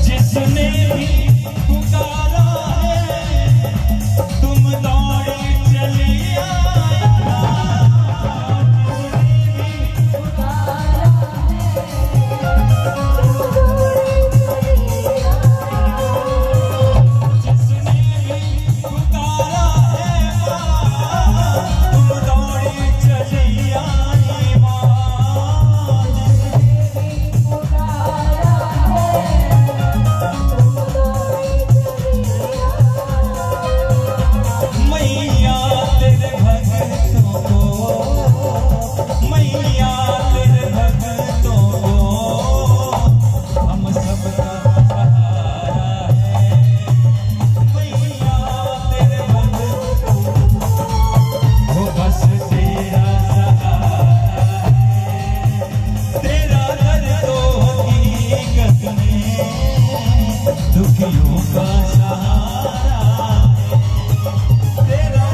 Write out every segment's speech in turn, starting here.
जिसने भी पुकारा है तुम दौड़े चले आना। जिसने भी पुकारा है तुम दौड़े चले आए माँ। मैया तेरे भक्तों को, मैया तेरे भक्तों को हम सबका सहारा है। मैया तेरे भक्तों को बस तेरा सहारा है। तेरा दर तो हकीकत में दुखियों का सहारा है। तेरा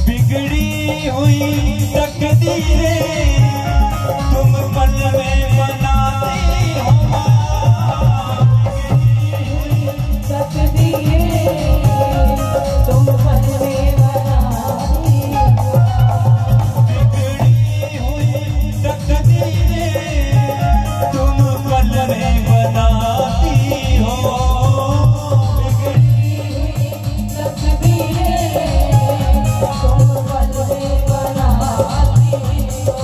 बिगड़ी हुई तकदीरें तुम पल में बनाती हो माँ। बिगड़ी हुई तकदीरें तुम पल में बनाती हो। बिगड़ी हुई तकदीरें तुम पल में बनाती हो। बिगड़ी हुई तकदीरें तुम पल में बनाती हो।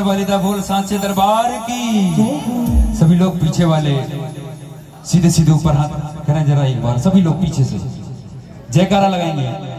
वाले दा बोल सांचे दरबार की। सभी लोग पीछे वाले सीधे सीधे ऊपर हाथ करें जरा एक बार, सभी लोग पीछे से जयकारा लगाएंगे।